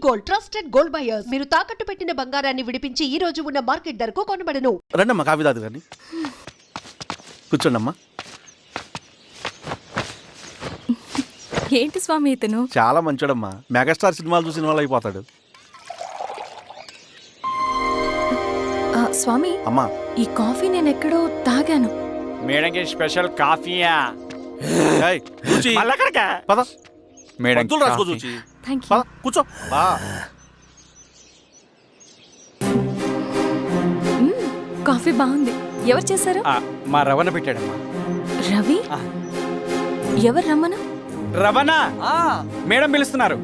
Gold, trusted gold buyers. మీరు తాకట్టు పెట్టిన బంగారాన్ని విడిపించి ఈ రోజు ఉన్న మార్కెట్ ధరకు కొనబడను. రండమ్మా కాఫీ తాదు కానీ కూర్చోండమ్మా. ఏంటి స్వామి ఇతను? చాలా మంచోడమ్మా, మెగాస్టార్ సినిమాలు చూసిన వాళ్ళు అయిపోతాడు. స్వామి అమ్మా ఈ కాఫీ నేను ఎక్కడో తాగాను. మేడంకి స్పెషల్ కాఫీయా? ఏయ్, కూర్చో. మళ్ళక్కడికా? పద మేడం మందులు రాసుకో చూచి. Thank you. పద కూర్చో. బా కాఫీ బాగుంది. ఎవరు చేశారు? మా రవణ పెట్టాడమ్మా. రవి? ఎవరు రమ్మను? రవణ మేడం పిలుస్తున్నారు.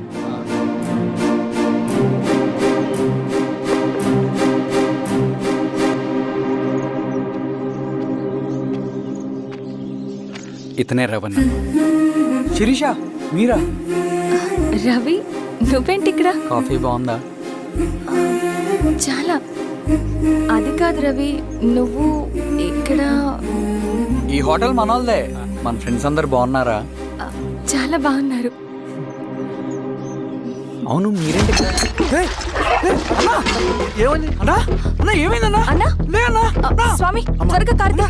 ఇతనే రవణ. శిరీష మీరా? రవి నువ్వేంటి ఇక్కడ? కాఫీ బాగుందా? చాలా. అది కాదు రవి, నువ్వు ఇక్కడ. ఈ హోటల్ మనోల్దే. మన ఫ్రెండ్స్ అందరు బాగున్నారా? చాలా బాగున్నారు. అవును మీరేంటి? ఏమైంది అన్నా అన్నా ఏమైందన్నా? అన్నా? లే అన్నా. స్వామి త్వరగా కార్తీ.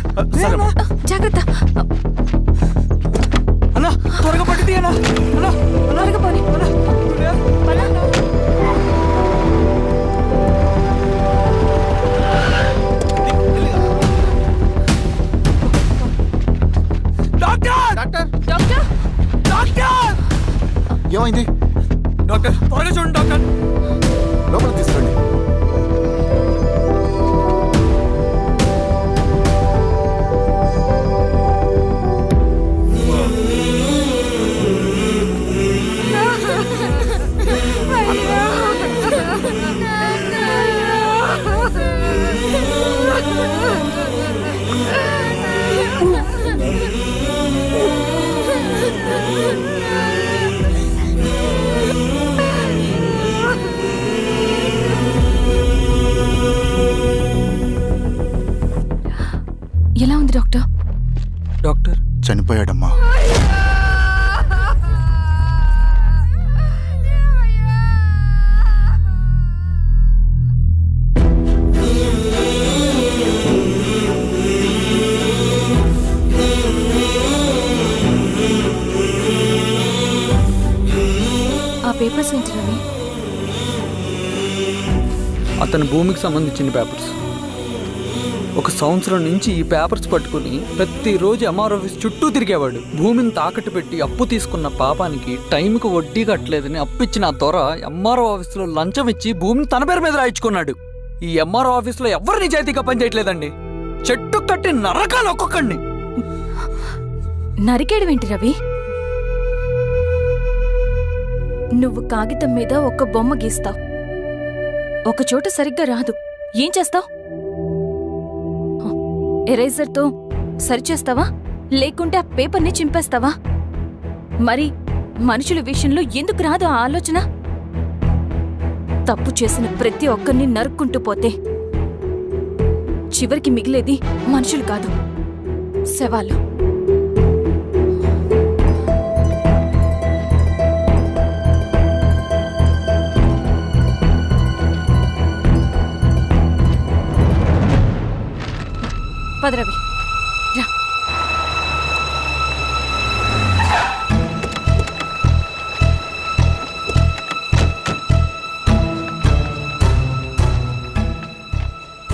జాగ్రత్త. అన్నా త్వరగా పట్టిది అన్నా. అన్నా త్వరగా పోనీ. డాక్టర్ డాక్టర్ డాక్టర్ డాక్టర్ ఏమైంది? డాక్టర్ త్వరగా చూడండి డాక్టర్. లోపలికి తీసుకురండి. ఎలా ఉంది డాక్టర్? డాక్టర్ చనిపోయాడమ్మా. ఆ పేపర్స్ ఏంటి రవి? అతని భూమికి సంబంధించిన పేపర్స్. ఒక సంవత్సరం నుంచి ఈ పేపర్స్ పట్టుకుని ప్రతిరోజు ఎంఆర్ ఆఫీస్ చుట్టూ తిరిగేవాడు. భూమిని తాకట్టు పెట్టి అప్పు తీసుకున్న పాపానికి టైంకి వడ్డీ కట్టలేదని అప్పిచ్చిన ఆ దొర ఎంఆర్ఓ ఆఫీస్లో లంచం ఇచ్చి భూమిని తన పేరు మీద రాయించుకున్నాడు. ఈ ఎంఆర్ఓ ఆఫీస్లో ఎవరు నిజాయితీగా పనిచేయట్లేదండి. చెట్టు కట్టి నరకాలు ఒక్కొక్కడిని. నరికేయడం ఏంటి రవి? నువ్వు కాగితం మీద ఒక బొమ్మ గీస్తావు, ఒక చోట సరిగ్గా రాదు, ఏం చేస్తావు? ఎరేజర్తో సరిచేస్తావా, లేకుంటే ఆ పేపర్ని చింపేస్తావా? మరి మనుషుల విషయంలో ఎందుకు రాదు ఆ ఆలోచన? తప్పు చేసిన ప్రతి ఒక్కరిని నరుక్కుంటూ పోతే చివరికి మిగిలేది మనుషులు కాదు, శవాలు. పదరవి రా.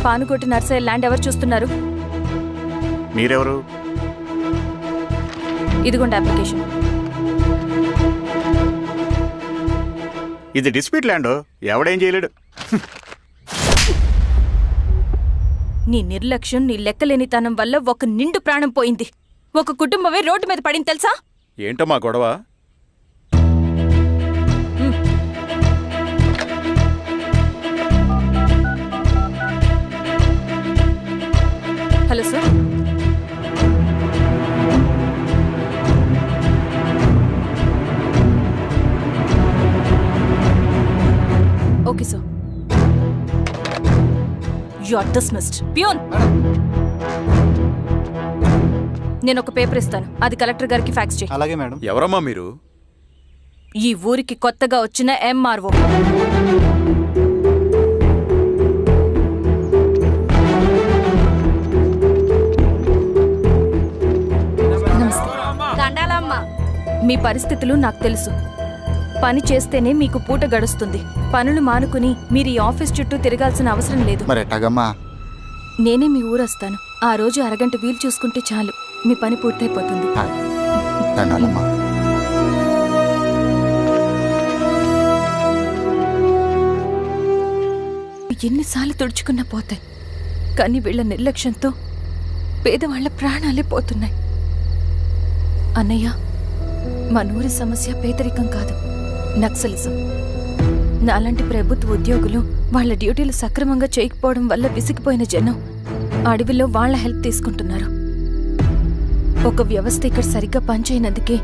పానుకోటి నర్సయ్య ల్యాండ్ ఎవరు చూస్తున్నారు? మీరెవరు? ఇదిగోండి అప్లికేషన్. ఇది డిస్ప్యూట్ ల్యాండ్, ఎవడేం చేయలేడు. నీ నిర్లక్ష్యం, నీ లెక్కలేనితనం వల్ల ఒక నిండు ప్రాణం పోయింది. ఒక కుటుంబమే రోడ్డు మీద పడింది తెలుసా? ఏంటమ్మా గొడవ? Hello sir. Okay sir. You are dismissed. Peon, నేను ఒక పేపర్ ఇస్తాను, అది కలెక్టర్ గారికి ఫ్యాక్స్ చేయి. అలాగే మేడం. ఎవరమ్మా మీరు? ఈ ఊరికి కొత్తగా వచ్చిన ఎంఆర్ఓ. మీ పరిస్థితులు నాకు తెలుసు. పని చేస్తేనే మీకు పూట గడుస్తుంది. పనులు మానుకుని మీరు ఈ ఆఫీస్ చుట్టూ తిరగాల్సిన అవసరం లేదు. మరి ఎట్టాగమ్మా? నేనే మీ ఊరొస్తాను. ఆ రోజు అరగంట వీలు చూసుకుంటే చాలు, మీ పని పూర్తయిపోతుంది. దండాలమ్మా. ఎన్నిసార్లు తుడుచుకున్నా పోతాయి, కానీ వీళ్ళ నిర్లక్ష్యంతో పేదవాళ్ల ప్రాణాలే పోతున్నాయి. అన్నయ్య, మన ఊరి సమస్య పేదరికం కాదు, నక్సలిజం. నాలాంటి ప్రభుత్వ ఉద్యోగులు వాళ్ళ డ్యూటీలు సక్రమంగా చేయకపోవడం వల్ల విసిగిపోయిన జనం అడవిలో వాళ్ల హెల్ప్ తీసుకుంటున్నారు. ఒక వ్యవస్థ ఇక్కడ సరిగ్గా పనిచేయనందుకే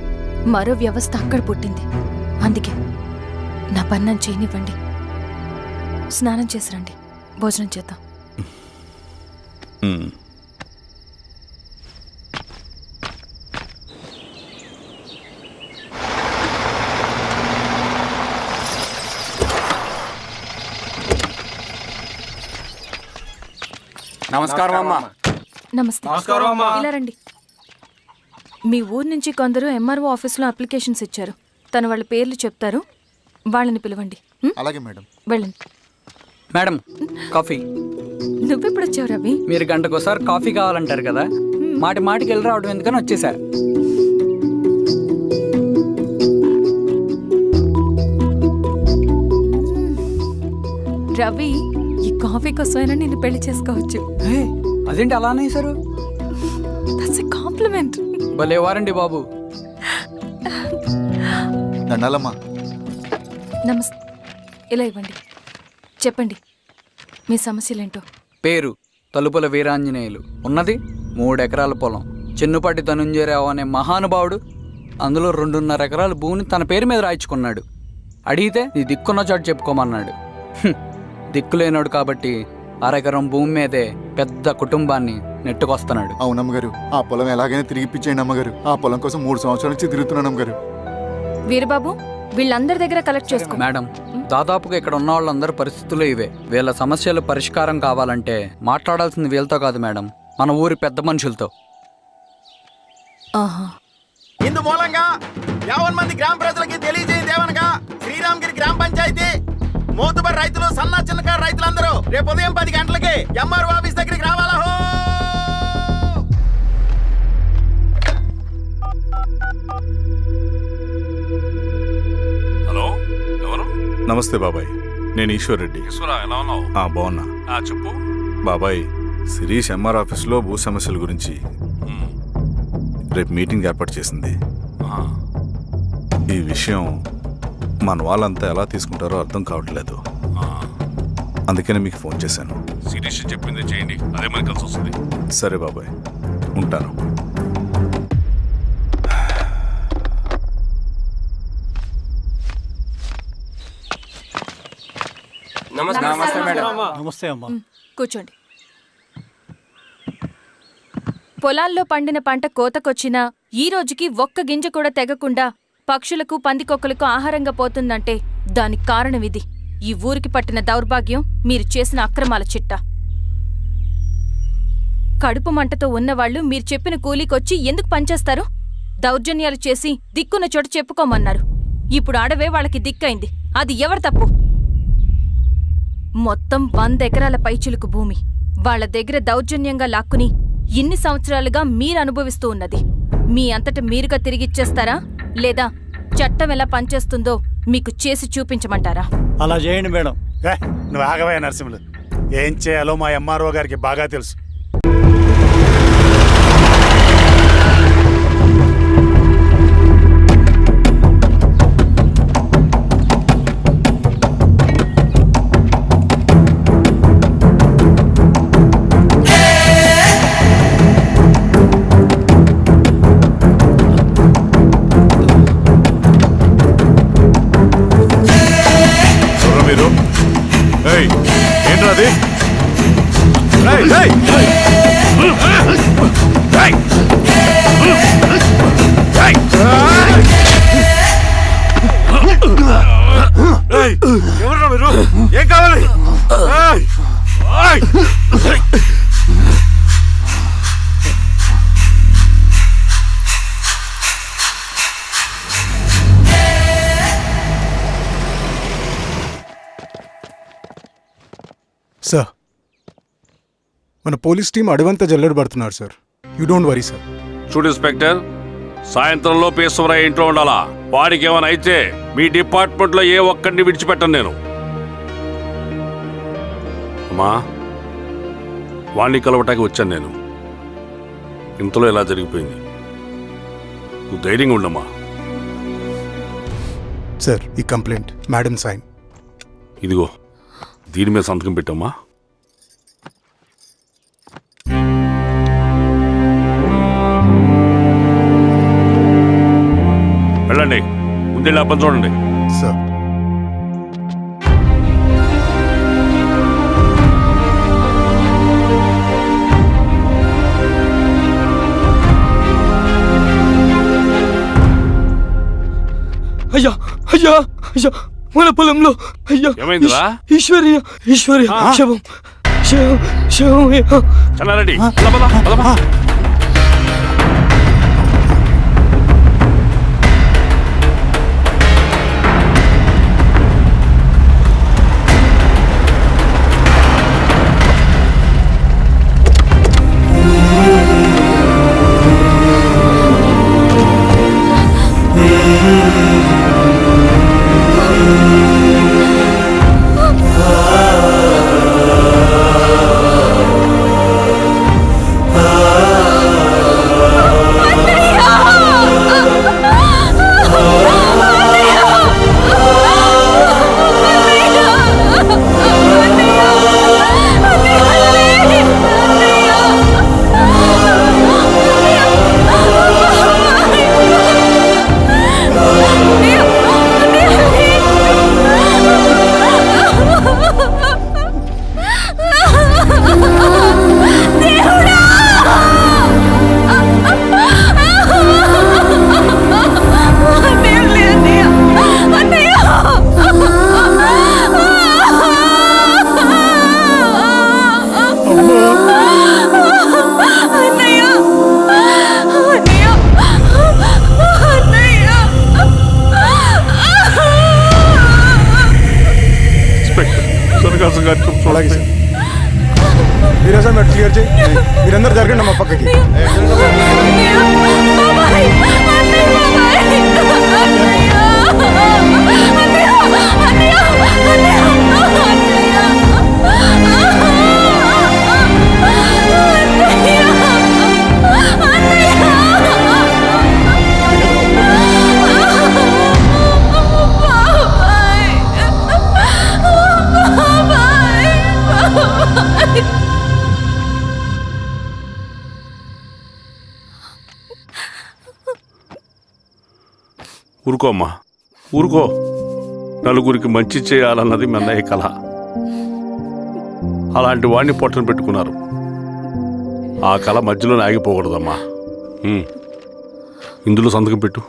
మరో వ్యవస్థ అక్కడ పుట్టింది. అందుకే నా పన్నం చేయనివ్వండి. స్నానం చేసి రండి, భోజనం చేద్దాం. నమస్కారం అమ్మా. నమస్తే. ఇలా రండి. మీ ఊరు నుంచి కొందరు ఎంఆర్ఓ ఆఫీస్లో అప్లికేషన్స్ ఇచ్చారు. తను వాళ్ళ పేర్లు చెప్తారు, వాళ్ళని పిలవండి. అలాగే మేడం. వెళ్ళండి. Madam, coffee. నువ్వెప్పుడు వచ్చావు రవి? మీరు గంటకోసారి కాఫీ కావాలంటారు కదా, మాటి మాటికి వెళ్ళి రావడం ఎందుకని వచ్చేసా. రవి, ఈ కాఫీ కోసమైనా నేను పెళ్లి చేసుకోవచ్చు. అదేంటి అలా అనేసారు? That's a compliment. భలే వారండి బాబు. దండాలమ్మా. నమస్తే. ఇలా ఇవ్వండి. చెప్పండి, మీ సమస్యలేంటో. పేరు తలుపుల వీరాంజనేయులు. ఉన్నది 3 ఎకరాల పొలం. చిన్నుపాటి ధనుంజయరావు అనే మహానుభావుడు అందులో 2.5 ఎకరాల భూమిని తన పేరు మీద రాయించుకున్నాడు. అడిగితే నీ దిక్కున్న చోటు చెప్పుకోమన్నాడు. దిక్కులేనాడు కాబట్టి 1/2 ఎకరం భూమి మీదే పెద్ద కుటుంబాన్ని నెట్టుకొస్తున్నాడు. అవునమ్మగారు, ఆ పొలం ఎలాగైనా తిరిగి ఇప్పించేయండి అమ్మగారు. ఆ పొలం కోసం 3 సంవత్సరాల నుంచి తిరుగుతున్నాను అమ్మగారు. వీరబాబు, వీళ్ళందరి దగ్గర కలెక్ట్ చేసుకో. మేడం, దాదాపుగా ఇక్కడ ఉన్న వాళ్ళందరి పరిస్థితులు ఇవే. వీళ్ళ సమస్యలు పరిష్కారం కావాలంటే మాట్లాడాల్సింది వీళ్ళతో కాదు మేడం, మన ఊరి పెద్ద మనుషులతో. ఆహా. ఇందు మూలంగా 50 మంది గ్రామ ప్రజలకి తెలియజేయదేవనగా శ్రీరామగిరి గ్రామ పంచాయతీ మోతుబరి రైతులు, సన్న చిన్నకారు రైతులందరూ రేపు ఉదయం 10 గంటలకి ఎంఆర్ఓ ఆఫీస్ దగ్గరికి రావాలా. హలో, ఎవరు? నమస్తే బాబాయ్, నేను ఈశ్వర్ రెడ్డి. ఈశ్వరా, ఎలా ఉన్నావు? బాగున్నా. చెప్పు బాబాయ్, శిరీష్ ఎంఆర్ ఆఫీస్లో భూ సమస్యల గురించి రేపు మీటింగ్ ఏర్పాటు చేసింది. ఈ విషయం మన వాళ్ళంతా ఎలా తీసుకుంటారో అర్థం కావట్లేదు. అందుకనే మీకు ఫోన్ చేశాను. శిరీష్ చెప్పింది చేయండి, అదే మనకి కలిసి వస్తుంది. సరే బాబాయ్, ఉంటాను. నమస్తే మేడం. నమస్తే అమ్మా. కూర్చోండి. పొలాల్లో పండిన పంట కోతకొచ్చినా ఈ రోజుకి ఒక్క గింజ కూడా తెగకుండా పక్షులకు, పందికొక్కలకు ఆహారంగా పోతుందంటే దానికి కారణం ఇది. ఈ ఊరికి పట్టిన దౌర్భాగ్యం మీరు చేసిన అక్రమాల చిట్టా. కడుపు మంటతో ఉన్నవాళ్లు మీరు చెప్పిన కూలీకొచ్చి ఎందుకు పనిచేస్తారు? దౌర్జన్యాలు చేసి దిక్కున్న చోట చెప్పుకోమన్నారు. ఇప్పుడు అడవే వాళ్ళకి దిక్కైంది. అది ఎవరి తప్పు? మొత్తం 100 ఎకరాల పైచిలుకు భూమి వాళ్ల దగ్గర దౌర్జన్యంగా లాక్కుని ఇన్ని సంవత్సరాలుగా మీరు అనుభవిస్తూ ఉన్నది. మీ అంతట మీరుగా తిరిగిచ్చేస్తారా, లేదా చట్టం ఎలా పనిచేస్తుందో మీకు చేసి చూపించమంటారా? అలా చేయండి మేడం. నువ్వు ఆగవే నరసింహులు. ఏం చేయాలో మా ఎంఆర్ఓ గారికి బాగా తెలుసు. ఏంట్రాది? ఎవరు మీరు? ఏం కావాలి? ఏయ్! ఏయ్! సార్ మన పోలీస్ టీం అడవంతా జల్లెడ పడుతున్నారు sir. You don't worry sir. చూడు ఇన్స్పెక్టర్, సాయంత్రంలో పేశ్వరయ్య ఇంట్లో ఉండాలా. వాడికి ఏమైనా అయితే మీ డిపార్ట్మెంట్లో ఏ ఒక్కడిని విడిచిపెట్టను నేను. అమ్మా, వాణ్ణి కలవటానికి వచ్చాను నేను. ఇంతలో ఇలా జరిగిపోయింది. నువ్వు ధైర్యంగా ఉండమ్మా. సార్ ఈ కంప్లైంట్ మేడం సైన్. ఇదిగో దీని మీద సంతకం పెట్టమ్మా. వెళ్ళండి, ముందెళ్ళి అబ్బని చూడండి. సార్ అయ్యా అయ్యా అయ్యా, మన పొలంలో అయ్యా ఏమైందిరా? ఈశ్వర్య ఈశ్వర్య శవం శవం శవం అయ్యా. చెన్నారెడ్డి, పద, పద, పద, పద. అలాగే సార్. మీరే సార్ మీరు క్లియర్ చేయి. మీరందరూ జరగండి మా పక్కకి. ఊరుకో అమ్మా, ఊరుకో. నలుగురికి మంచి చేయాలన్నది మీ అన్నయ్య కళ. అలాంటి వాడిని పొట్టను పెట్టుకున్నారు. ఆ కళ మధ్యలోనే ఆగిపోకూడదమ్మా. ఇందులో సంతకం పెట్టు.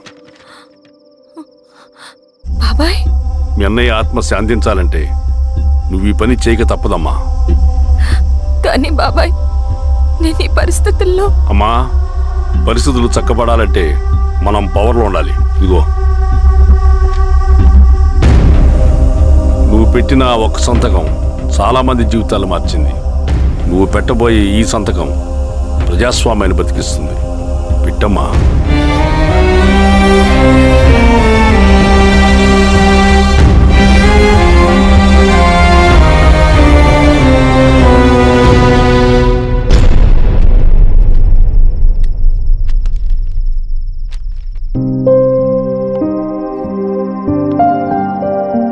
బాబాయ్, మీ అన్నయ్య ఆత్మ శాంతించాలంటే నువ్వు ఈ పని చేయక తప్పదమ్మా. కానీ బాబాయ్, నేను ఈ పరిస్థితుల్లో. అమ్మా, పరిస్థితులు చక్కబడాలంటే మనం పవర్లో ఉండాలి. ఇదిగో నువ్వు పెట్టిన ఆ ఒక్క సంతకం చాలా మంది జీవితాలు మార్చింది. నువ్వు పెట్టబోయే ఈ సంతకం ప్రజాస్వామ్యాన్ని బతికిస్తుంది. పెట్టమ్మా.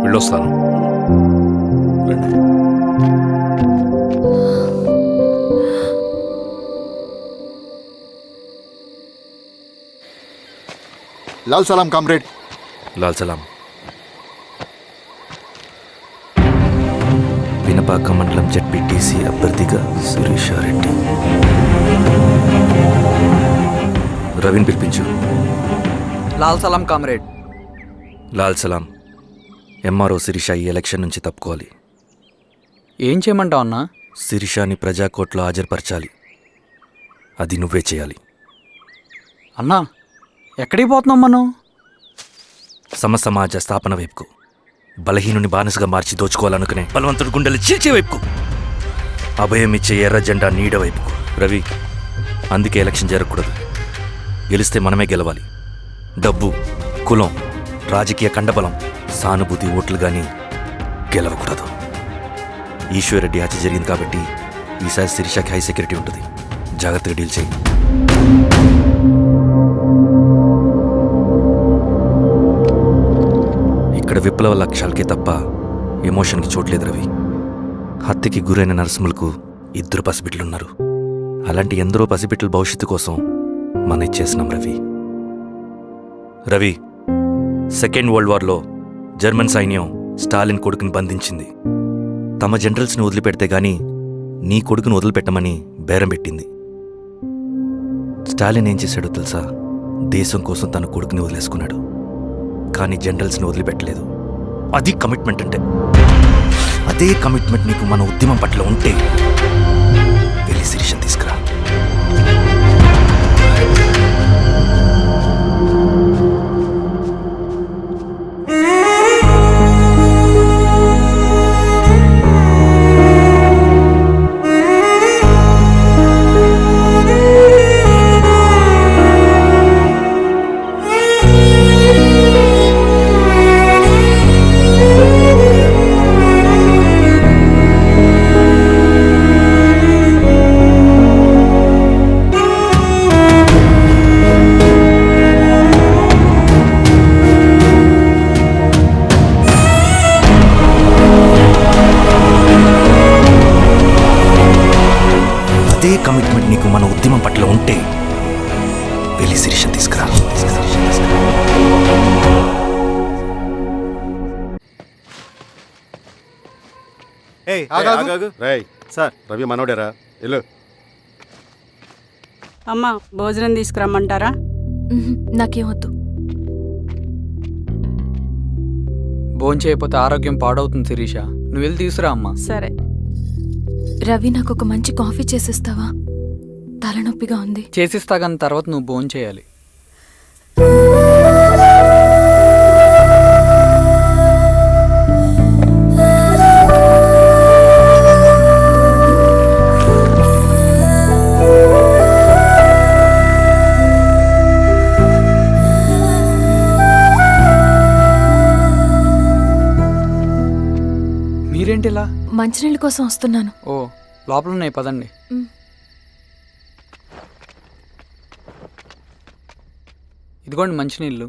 వెళ్ళొస్తాను. लाल सलाम कामरेड. लाल सलाम. వినపాక మండలం జెడ్పీటీసీ అభ్యర్థిగా సురేషారెడ్డి. రవిని పిలిపించు. లాల్ సలాం కామ్రేడ్. లాల్ సలాం. ఎంఆర్ఓ శిరీష ఈ ఎలక్షన్ నుంచి తప్పుకోవాలి. ఏం చేయమంటావు అన్నా? శిరీషని ప్రజాకోర్టులో హాజరుపరచాలి. అది నువ్వే చేయాలి. అన్నా ఎక్కడికి పోతున్నాం మనం? సమసమాజ స్థాపన వైపుకు, బలహీనుని బానిసగా మార్చి దోచుకోవాలనుకునే బలవంతుడు గుండెలు చీల్చే వైపుకు, అభయం ఇచ్చే ఎర్ర జెండా నీడ వైపుకు. రవి, అందుకే ఎలక్షన్ జరగకూడదు. గెలిస్తే మనమే గెలవాలి. డబ్బు, కులం, రాజకీయ కండబలం, సానుభూతి ఓట్లు కానీ గెలవకూడదు. ఈశ్వర్రెడ్డి హత్య జరిగింది కాబట్టి ఈసారి శిరీషకి హై సెక్యూరిటీ ఉంటుంది. జాగ్రత్తగా డీల్ చేయి. ఇక్కడ విప్లవ లక్ష్యాలకే తప్ప ఎమోషన్కి చోట్లేదు రవి. హత్యకి గురైన నరసింహులకు 2 పసిబిడ్డలున్నారు. అలాంటి ఎందరో పసిబిడ్డల భవిష్యత్తు కోసం మనం ఇచ్చేసినాం రవి. రవి, సెకండ్ వరల్డ్ వార్లో జర్మన్ సైన్యం స్టాలిన్ కొడుకుని బంధించింది. తమ జనరల్స్ని వదిలిపెడితే గాని నీ కొడుకును వదిలిపెట్టమని బేరం పెట్టింది. స్టాలిన్ ఏం చేశాడో తెలుసా? దేశం కోసం తన కొడుకుని వదిలేసుకున్నాడు. కానీ జనరల్స్ని వదిలిపెట్టలేదు. అది కమిట్మెంట్ అంటే. అదే కమిట్మెంట్ నీకు మన ఉద్యమం పట్ల ఉంటే వెళ్ళి శిరీషను తీసుకురా. అదే కమిట్మెంట్ నీకు మన ఉద్యమం పట్ల ఉంటే వెళ్ళి శిరీషను తీసుకురా. రేయ్ సార్, రవి మనోడేరా? వెళ్ళు. అమ్మ భోజనం తీసుకురమ్మంటారా? నాకేమొద్దు. భోంచేయకపోతే ఆరోగ్యం పాడవుతుంది శిరీష. నువ్వు వెళ్ళి తీసురా అమ్మా. సరే. రవి, నాకు ఒక మంచి కాఫీ చేసిస్తావా? తలనొప్పిగా ఉంది. చేసిస్తా కానీ తర్వాత నువ్వు భోంచేయాలి. మీరేంటిలా? మంచినీళ్ళ కోసం వస్తున్నాను. ఓ, లోపల ఉన్నాయి, పదండి. ఇదిగోండి మంచినీళ్ళు.